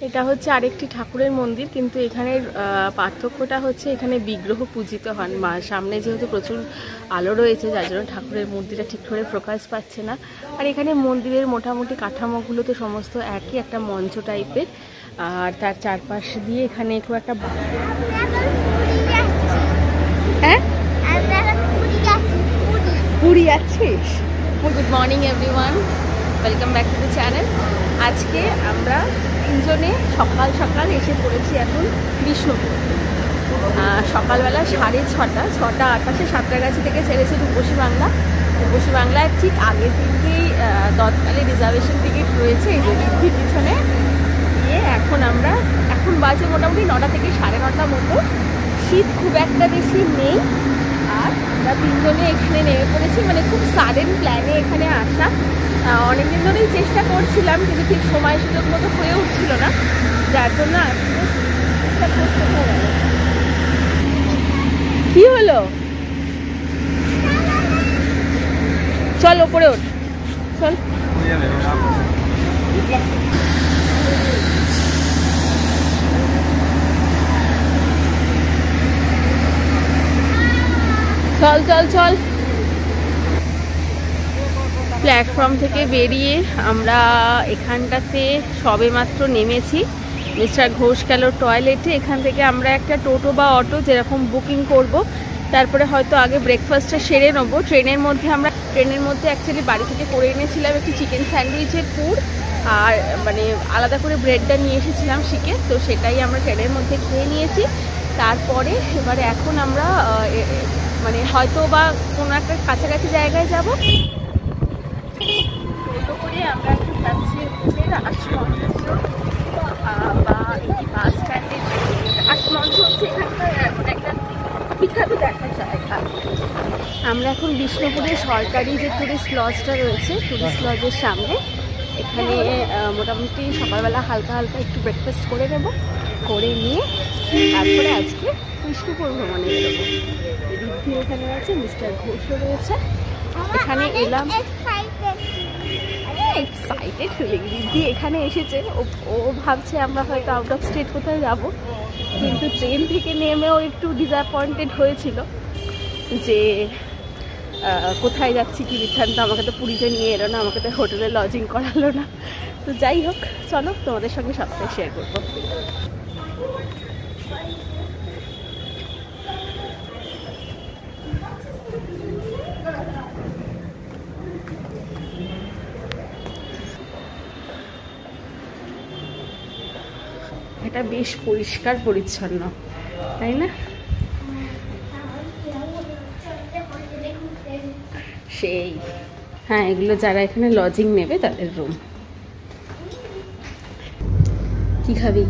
এটা হচ্ছে আরেকটি ঠাকুরের মন্দির, কিন্তু এখানের পার্থক্যটা হচ্ছে এখানে বিগ্রহ পূজিত হন। সামনে যেহেতু প্রচুর আলো রয়েছে, যার জন্য ঠাকুরের মূর্তিটা ঠিক করে প্রকাশ পাচ্ছে না। আর এখানে মন্দিরের মোটামুটি কাঠামোগুলো তো সমস্ত একই, একটা মঞ্চ টাইপের। আর তার চারপাশ দিয়ে এখানে একটু একটা পুরী যাচ্ছিস। Good morning everyone, welcome back to the channel. আজকে আমরা তিনজনে সকাল সকাল এসে পড়েছি এখন বিষ্ণুপুর। সকালবেলা 6:30 সাঁতরাগাছি থেকে ছেড়েছি রূপসী বাংলা। রূপসী বাংলার ঠিক আগের দিনকেই তৎকালে রিজার্ভেশন টিকিট রয়েছে এই রিদ্ধির পিছনে গিয়ে। এখন বাজে মোটামুটি 9টা থেকে 9:30 মতো। শীত খুব একটা বেশি নেই। আর আমরা তিনজনে এখানে নেমে পড়েছি, মানে খুব সাডেন প্ল্যানে এখানে আসা। অনেকদিন ধরেই চেষ্টা করছিলাম, কিন্তু ঠিক সময় সুযোগ মতো হয়ে উঠছিল না, যার জন্য কি হলো। চল ওপরে ওঠ, চল। চল চল চল। প্ল্যাটফর্ম থেকে বেরিয়ে আমরা এখানটাতে সবে মাত্র নেমেছি। মিস্টার ঘোষ গেল টয়লেটে। এখান থেকে আমরা একটা টোটো বা অটো যেরকম বুকিং করব, তারপরে হয়তো আগে ব্রেকফাস্টটা সেরে নেবো। ট্রেনের মধ্যে অ্যাকচুয়ালি বাড়ি থেকে করে এনেছিলাম একটি চিকেন স্যান্ডউইচের পুর, আর মানে আলাদা করে ব্রেডটা নিয়ে এসেছিলাম শিখে, তো সেটাই আমরা ট্রেনের মধ্যে খেয়ে নিয়েছি। তারপরে এবারে এখন আমরা মানে হয়তো বা কোনো একটা কাছাকাছি জায়গায় যাব। টোটো করে আমরা একটু যাচ্ছি রাসমঞ্চ বা এই বাস স্ট্যান্ডের। রাসমঞ্চ হচ্ছে এখানকার একটা বিখ্যাত দেখার জায়গা। আমরা এখন বিষ্ণুপুরের সরকারি যে টুরিস্ট লজটা রয়েছে, টুরিস্ট লজের সামনে। এখানে মোটামুটি সকালবেলা হালকা হালকা একটু ব্রেকফাস্ট করে নেব, করে নিয়ে তারপরে আজকে বিষ্ণুপুর ভ্রমণে বেরোবো। রিদ্ধি এখানে আছে, মিস্টার ঘোষও রয়েছে। এখানে এলাম, এক্সাইটেড ফিলিং। রিদ্ধি এখানে এসেছে, ও ভাবছে আমরা হয়তো আউট অফ স্টেট কোথায় যাব, কিন্তু ট্রেন থেকে নেমেও একটু ডিসঅ্যাপয়েন্টেড হয়েছিল যে কোথায় যাচ্ছি কি বৃত্তান্ত। আমাকে তো পুরীতে নিয়ে এলো না, আমাকে তো হোটেলে লজিং করালো না। তো যাই হোক, চলো তোমাদের সঙ্গে সবটাই শেয়ার করবো। এটা বেশ পরিষ্কার পরিচ্ছন্ন, তাই না? সেই হ্যাঁ, এগুলো যারা এখানে লজিং নেবে তাদের রুম। কি খাবি?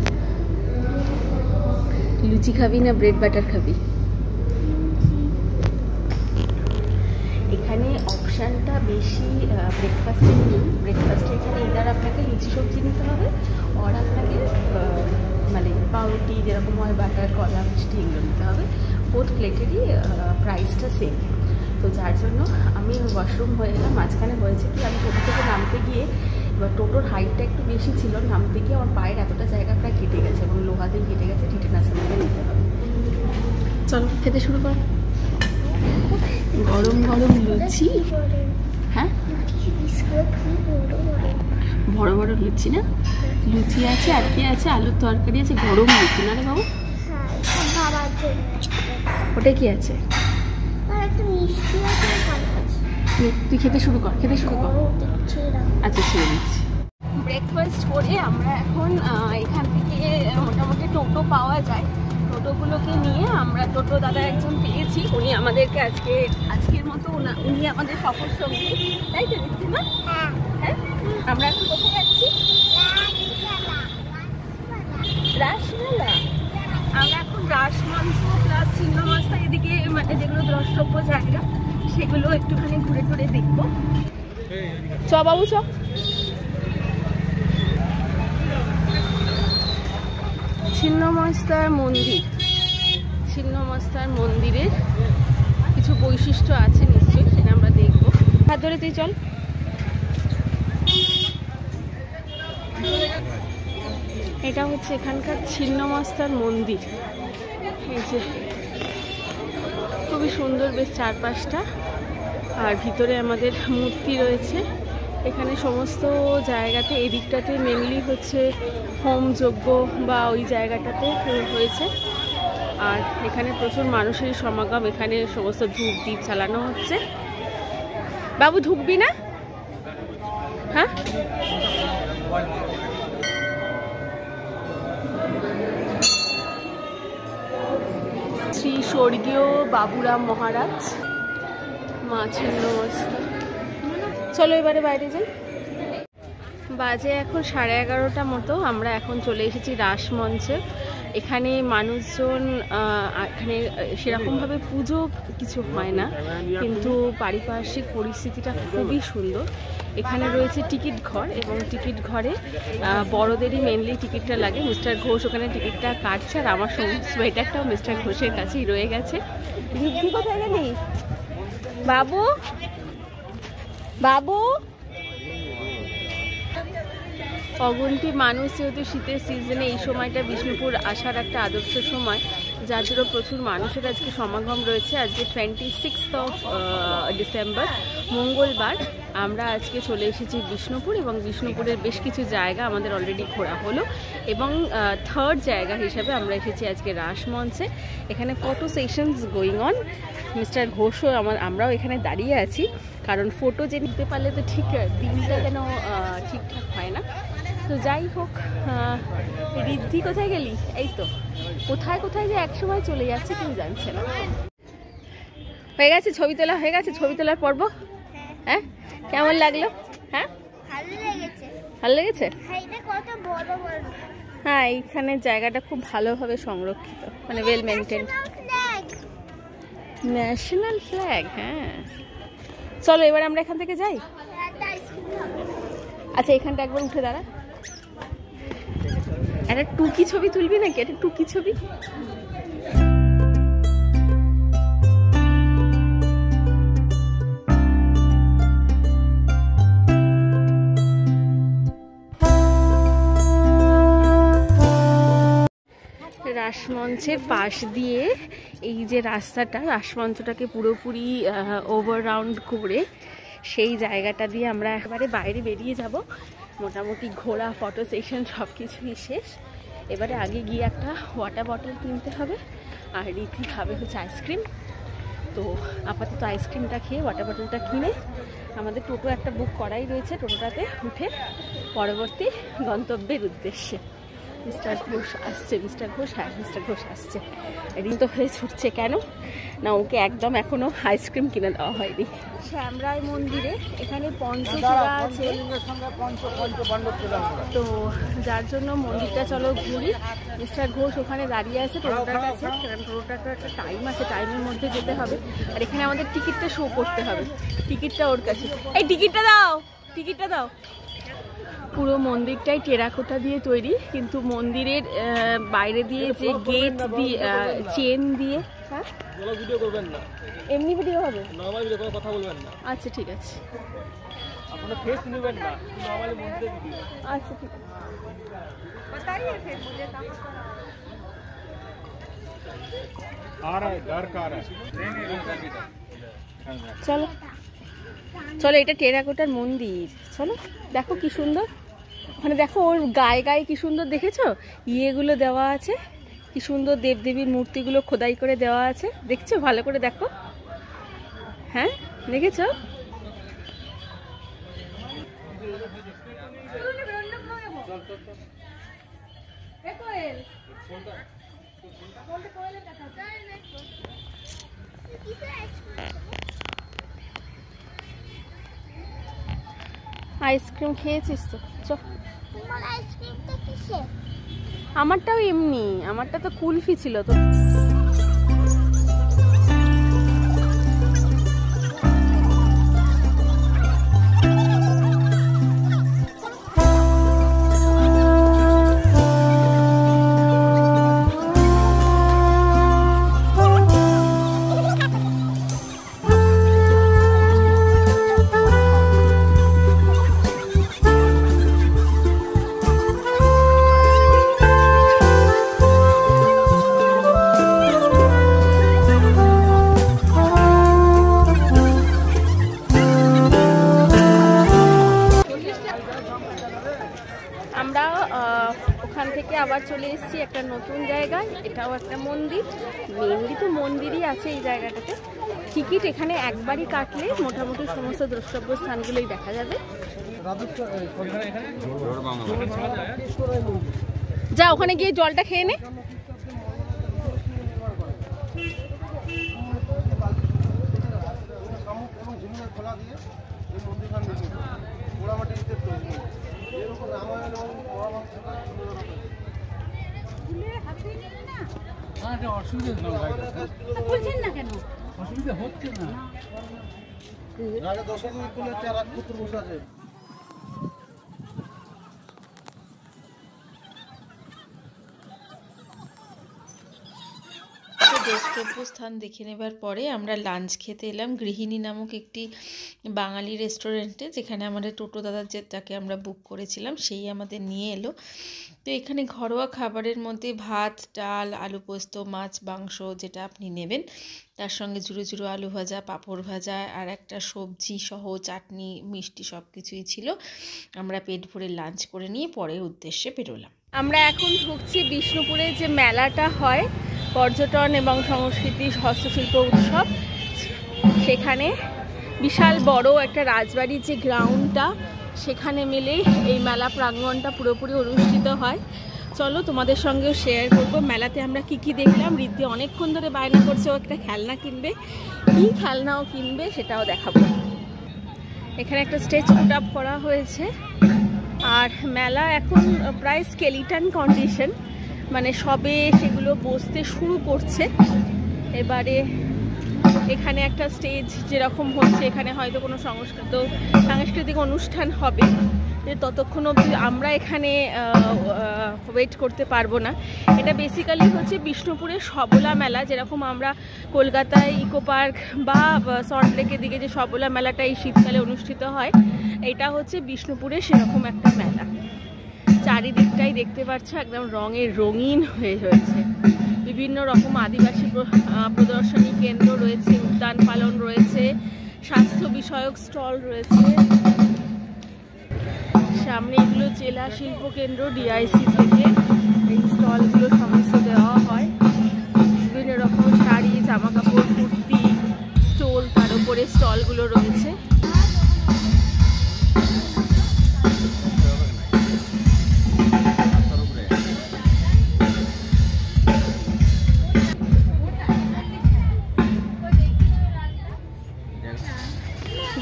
লুচি খাবি না ব্রেড বাটার খাবি? এখানে অপশানটা বেশি ব্রেকফাস্টে নেই। ব্রেকফাস্টে এখানে ইদার আপনাকে লুচি সবজি নিতে হবে, আর আপনাকে মানে পাউরুটি যেরকম হয়, বাটার, কলা, মিষ্টি এগুলো নিতে হবে। বোথ প্লেটেরই প্রাইসটা সেম। তো যার জন্য আমি ওয়াশরুম হয়ে গেলাম। মাঝখানে হয়েছে কি, আমি টোটো থেকে নামতে গিয়ে, এবার টোটোর হাইটটা একটু বেশি ছিল, নামতে গিয়ে আমার পায়ের এতটা জায়গা প্রায় কেটে গেছে, এবং লোহাতেই কেটে গেছে। টিটেনাসের মধ্যে নিতে হবে। চলো খেতে শুরু কর। গরম গরম লুচি। হ্যাঁ, বড় বড় লুচি না? লুচি আছে, আর কি আছে, আলুর তরকারি আছে, গরম লুচি না রে বাবু? ওটা কি আছে? তুই খেতে শুরু কর, খেতে শুরু কর। আচ্ছা, ছেড়ে দিচ্ছি। ব্রেকফাস্ট করে আমরা এখন এখান থেকে মোটামুটি টোটো পাওয়া যায়। টোটোগুলোকে নিয়ে আমরা, টোটো দাদা একজন পেয়েছি, উনি আমাদেরকে আজকের মতো উনি আমাদের সফর সঙ্গী, তাই তো দেখছি না? হ্যাঁ, আমরা এখন কোথায় যাচ্ছি? রাসমেলা। আমরা এখন রাসমঞ্চ প্লাস ছিন্নমস্তা এদিকে, মানে যেগুলো দ্রষ্টব্য জায়গা সেগুলো একটুখানি ঘুরে ঘুরে দেখবো। চ বাবু চ। ছিন্নমস্তার মন্দির, ছিন্নমস্তার মন্দিরের কিছু বৈশিষ্ট্য আছে নিশ্চয়ই, সেটা আমরা দেখবো। হাত ধরে তুই চল। এটা হচ্ছে এখানকার ছিন্নমস্তার মন্দির। এই যে খুবই সুন্দর বেশ চারপাশটা, আর ভিতরে আমাদের মূর্তি রয়েছে। এখানে সমস্ত জায়গাতে এদিকটাতে মেনলি হচ্ছে হোম যজ্ঞ বা ওই জায়গাটাতে হয়েছে। আর এখানে প্রচুর মানুষের সমাগম, এখানে সমস্ত ধূপ দ্বীপ চালানো হচ্ছে। বাবু ঢুকবি না? হ্যাঁ, শ্রী স্বর্গীয় বাবুরাম মহারাজ, মা ছিন্নমস্তা। চলো এবারে বাইরে যাই। বাজে এখন 11:30 মতো। আমরা এখন চলে এসেছি রাসমঞ্চে। এখানে মানুষজন, এখানে সেরকমভাবে পুজো কিছু হয় না, কিন্তু পারিপার্শ্বিক পরিস্থিতিটা খুবই সুন্দর। এখানে রয়েছে টিকিট ঘর, এবং টিকিট ঘরে বড়দেরই মেনলি টিকিটটা লাগে। মিস্টার ঘোষ ওখানে টিকিটটা কাটছে, আর আমার সোয়েটারটাও মিস্টার ঘোষের কাছেই রয়ে গেছে। রিদ্ধি কোথায় গেলি বাবু? বাবু, অগুন্তি মানুষ যেহেতু শীতের সিজনে এই সময়টা বিষ্ণুপুর আসার একটা আদর্শ সময়, যার জন্য প্রচুর মানুষের আজকে সমাগম রয়েছে। আজকে 26 ডিসেম্বর মঙ্গলবার। আমরা আজকে চলে এসেছি বিষ্ণুপুর, এবং বিষ্ণুপুরের বেশ কিছু জায়গা আমাদের অলরেডি ঘোরা হলো, এবং থার্ড জায়গা হিসাবে আমরা এসেছি আজকে রাসমঞ্চে। এখানে photo sessions going on. Mister ঘোষও আমরাও এখানে দাঁড়িয়ে আছি, কারণ ফটো যে নিতে পারলে তো ঠিক দিনটা যেন ঠিকঠাক হয় না। তো যাই হোক, রিদ্ধি কোথায় গেলি? এই তো কোথায় কোথায় যে একসময় চলে যাচ্ছে কেউ জানছে না। হয়ে গেছে ছবি তোলা, হয়ে গেছে ছবি তোলার পর্ব। হ্যাঁ, কেমন লাগলো? হ্যাঁ, ভালো লেগেছে। হ্যাঁ, এইখানে জায়গাটা খুব ভালোভাবে সংরক্ষিত, মানে ওয়েল মেনটেন। ন্যাশনাল ফ্ল্যাগ, হ্যাঁ। চলো এবার আমরা এখান থেকে যাই। আচ্ছা, এখানটা একবার উঠে দাঁড়া। একটা টুকি ছবি তুলবি নাকি? একটা টুকি ছবি। রাসমঞ্চের পাশ দিয়ে এই যে রাস্তাটা, রাসমঞ্চটাকে পুরোপুরি ওভাররাউন্ড করে সেই জায়গাটা দিয়ে আমরা একেবারে বাইরে বেরিয়ে যাব। মোটামুটি ঘোরা, ফটো সেশন সব কিছুই শেষ। এবারে আগে গিয়ে একটা ওয়াটার বটল কিনতে হবে, আর রীতি খাবে হচ্ছে আইসক্রিম। তো আপাতত আইসক্রিমটা খেয়ে ওয়াটার বটলটা কিনে আমাদের টোটো একটা বুক করাই রয়েছে, টোটোটাতে উঠে পরবর্তী গন্তব্যের উদ্দেশ্যে। মিস্টার ঘোষ আসছে, মিস্টার ঘোষ, হ্যাঁ মিস্টার ঘোষ আসছে। ঋণ তো হয়ে ছুটছে কেন না, ওকে একদম এখনো আইসক্রিম কিনে দেওয়া হয়নি। শ্যামরায় মন্দিরে এখানে পঞ্চচূড়া আছে, তো যার জন্য মন্দিরটা চলো ঘুরি। মিস্টার ঘোষ ওখানে দাঁড়িয়ে আছে টোটোটার কাছে, কারণ টোটোটার একটা টাইম আছে, টাইমের মধ্যে যেতে হবে। আর এখানে আমাদের টিকিটটা শো করতে হবে, টিকিটটা ওর কাছে। এই টিকিটটা দাও, টিকিটটা দাও। পুরো মন্দিরটাই টেরাকোটা দিয়ে তৈরি, কিন্তু মন্দিরের বাইরে দিয়ে যে গেট দিয়ে চেন দিয়ে, হ্যাঁ ভিডিও করবেন না, এমনি ভিডিও হবে, নরমাল ভিডিও, কোনো কথা বলবেন না। আচ্ছা ঠিক আছে, আপনারা ফেস নেবেন না, নরমালি মন্দিরের ভিডিও। আচ্ছা ঠিক আছে, बताइए फिर मुझे काम आ रहा है, घर का आ रहा है। चलो চলো, এটা টেরাকোটার মন্দির। চলো দেখো কি সুন্দর, ওখানে দেখো ওর গায়ে গায়ে কি সুন্দর, দেখেছো ইয়েগুলো দেওয়া আছে, কি সুন্দর দেবদেবীর মূর্তিগুলো খোদাই করে দেওয়া আছে, দেখছো? ভালো করে দেখো, হ্যাঁ দেখেছো? আইসক্রিম খেয়েছিস তো? আমারটাও এমনি, আমারটা তো কুলফি ছিল তো। ওখান থেকে আবার চলে এসেছি একটা নতুন জায়গায়। এটাও একটা মন্দির, মেনলি তো মন্দিরই আছে এই জায়গাটাতে। টিকিট এখানে একবারই কাটলে মোটামুটি সমস্ত দ্রষ্টব্য স্থানগুলোই দেখা যাবে। যা ওখানে গিয়ে জলটা খেয়ে নে। অসুবিধা হচ্ছে না। দ্রষ্টব্য স্থান দেখে নেবার পরে আমরা লাঞ্চ খেতে এলাম গৃহিণী নামক একটি বাঙালি রেস্টুরেন্টে, যেখানে আমাদের টোটো দাদা যাকে আমরা বুক করেছিলাম সেই আমাদের নিয়ে এলো। তো এখানে ঘরোয়া খাবারের মধ্যে ভাত, ডাল, আলু পোস্ত, মাছ, মাংস যেটা আপনি নেবেন, তার সঙ্গে ঝুরো ঝুরো আলু ভাজা, পাঁপড় ভাজা আর একটা সবজি সহ চাটনি, মিষ্টি সব কিছুই ছিল। আমরা পেট ভরে লাঞ্চ করে নিয়ে পরের উদ্দেশ্যে বেরোলাম। আমরা এখন ঢুকছি বিষ্ণুপুরে যে মেলাটা হয়, পর্যটন এবং সংস্কৃতি হস্তশিল্প উৎসব। সেখানে বিশাল বড় একটা রাজবাড়ির যে গ্রাউন্ডটা, সেখানে মিলেই এই মেলা প্রাঙ্গণটা পুরোপুরি অনুষ্ঠিত হয়। চলো তোমাদের সঙ্গেও শেয়ার করবো মেলাতে আমরা কি কি দেখলাম। রিদ্ধি অনেকক্ষণ ধরে বায়না করছে ও একটা খেলনা কিনবে, কি খেলনাও কিনবে সেটাও দেখাবো। এখানে একটা স্টেজ পুট আপ করা হয়েছে। আর মেলা এখন প্রায় স্কেলিটন কন্ডিশন, মানে সবে সেগুলো বসতে শুরু করছে। এবারে এখানে একটা স্টেজ যেরকম হচ্ছে, এখানে হয়তো কোনো সাংস্কৃতিক অনুষ্ঠান হবে, ততক্ষণ অবধি আমরা এখানে ওয়েট করতে পারবো না। এটা বেসিক্যালি হচ্ছে বিষ্ণুপুরের সবলা মেলা, যেরকম আমরা কলকাতায় ইকো পার্ক বা সল্টলেকের দিকে যে সবলা মেলাটা এই শীতকালে অনুষ্ঠিত হয়, এটা হচ্ছে বিষ্ণুপুরে সেরকম একটা মেলা। চারিদিকটাই দেখতে পাচ্ছ একদম রঙের রঙিন হয়ে রয়েছে। বিভিন্ন রকম আদিবাসী প্রদর্শনী কেন্দ্র রয়েছে, উদ্যান পালন রয়েছে, স্বাস্থ্য বিষয়ক স্টল রয়েছে। সামনে এগুলো জেলা শিল্প কেন্দ্র ডিআইসি থেকে এই স্টলগুলো সমস্ত দেওয়া হয়। বিভিন্ন রকম শাড়ি, জামা কাপড়, কুর্তি স্টল, তার উপরে স্টলগুলো রয়েছে।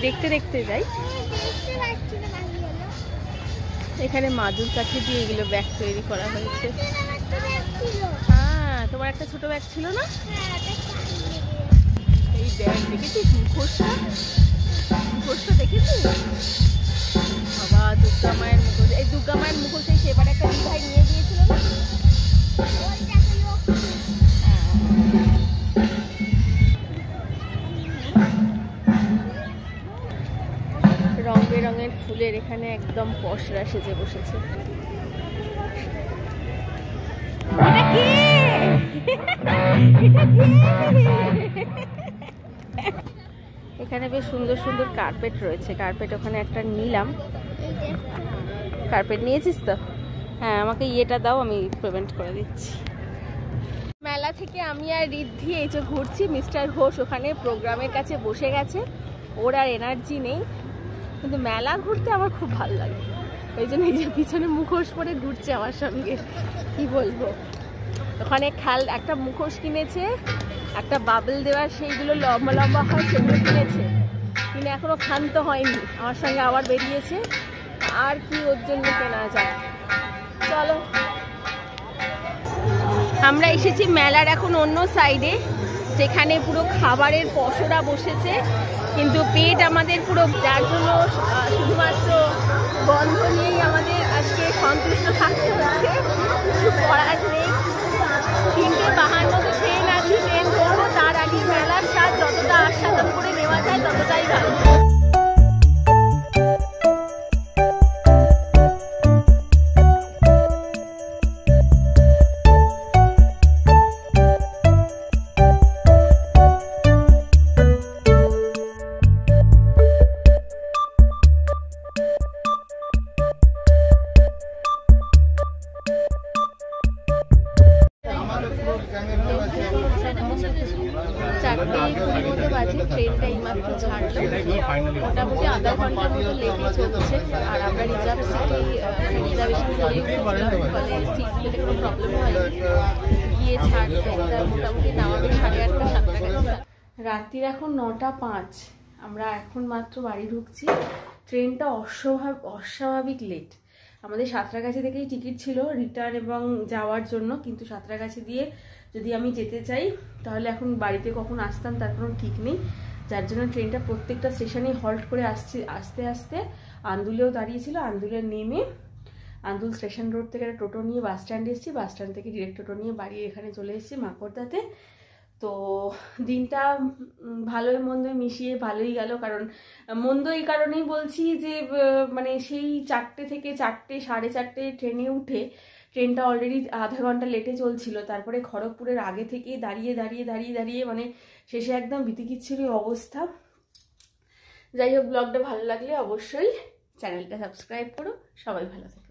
দেখতে দেখতে যাই। এখানে মাদুর কাঠি দিয়ে এগুলো ব্যাগ তৈরি করা হয়েছে। হ্যাঁ, তোমার একটা ছোট ব্যাগ ছিল না? এই ব্যাগ দেখেছিস? মুখোশটা দেখেছিস? বাবা, দুর্গা মায়ের মুখোশ। এই দুর্গা মায়ের মুখোশ সেবার একটা ভাই নিয়ে গিয়েছিল না? রং বেরঙের ফুলের এখানে একদম পসরা সেজে বসেছে। এখানে বেশ সুন্দর সুন্দর কার্পেট রয়েছে। কার্পেট ওখানে একটা নিলাম। কার্পেট নিয়েছিস তো? হ্যাঁ, আমাকে ইয়েটা দাও, আমি পেমেন্ট করে দিচ্ছি। মেলা থেকে আমি আর রিদ্ধি এই যে ঘুরছি। মিস্টার ঘোষ ওখানে প্রোগ্রামের কাছে বসে গেছে, ওর আর এনার্জি নেই। কিন্তু মেলা ঘুরতে আমার খুব ভালো লাগে, ওই জন্য এই যে পিছনে মুখোশ পরে ঘুরছে আমার সঙ্গে। কি বলবো, ওখানে একটা মুখোশ কিনেছে, একটা বাবল দেওয়ার সেইগুলো লম্বা লম্বা হয় সেগুলো কিনেছে, কিনে এখনো ক্ষান্ত হয়নি। আমার সঙ্গে আবার বেরিয়েছে। আর কি ওর জন্য কেনা যায়। চলো, আমরা এসেছি মেলার এখন অন্য সাইডে, যেখানে পুরো খাবারের পসরা বসেছে, কিন্তু পেট আমাদের পুরো, যার জন্য শুধুমাত্র গন্ধ নিয়েই আমাদের আজকে সন্তুষ্ট থাকতে হচ্ছে। কিছু করার নেই। 3:52 ট্রেন আছে, ট্রেন ধরবো। তার আগে মেলার স্বাদ যতটা আস্বাদন করে নেওয়া যায় ততটাই ভালো। ট্রেনটা এইমাত্র ছাড়লো, মোটামুটি আধা ঘন্টার মতো লেটে চলছে। আর আমরা রিজার্ভ সিটে রিজার্ভেশন করে ফলে সিট পেতে কোনো প্রবলেম হয়নি। গিয়ে ছাড়লো, ট্রেনটা মোটামুটি নামাবে 8:30 7টার কাছে। রাত্রির এখন 9:05, আমরা এখন মাত্র বাড়ি ঢুকছি। ট্রেনটা অস্বাভাবিক লেট। আমাদের সাঁতরাগাছি থেকেই টিকিট ছিল রিটার্ন এবং যাওয়ার জন্য, কিন্তু সাঁতরাগাছি দিয়ে যদি আমি যেতে চাই তাহলে এখন বাড়িতে কখন আসতাম তার কোনো ঠিক নেই। যার জন্য ট্রেনটা প্রত্যেকটা স্টেশনেই হল্ট করে আস্তে আস্তে আন্দুলেও দাঁড়িয়েছিল। আন্দুলে নেমে আন্দুল স্টেশন রোড থেকে একটা টোটো নিয়ে বাস স্ট্যান্ডে এসেছি, বাস স্ট্যান্ড থেকে ডিরেক্ট টোটো নিয়ে বাড়ি এখানে চলে এসেছি মাকড়দাতে। তো দিনটা ভালোই মন্দই মিশিয়ে ভালোই গেল। কারণ মন্দ এই কারণেই বলছি যে মানে সেই 4টে থেকে 4টে 4:30 ট্রেনে উঠে ট্রেনটা অলরেডি আধা ঘন্টা লেটে চলছিল। তারপরে খড়গপুরের আগে থেকে দাঁড়িয়ে মানে শেষে একদম বিতিকিচ্ছির অবস্থা। যাই হোক, ব্লগটা ভালো লাগলে অবশ্যই চ্যানেলটা সাবস্ক্রাইব করো। সবাই ভালো থাকে।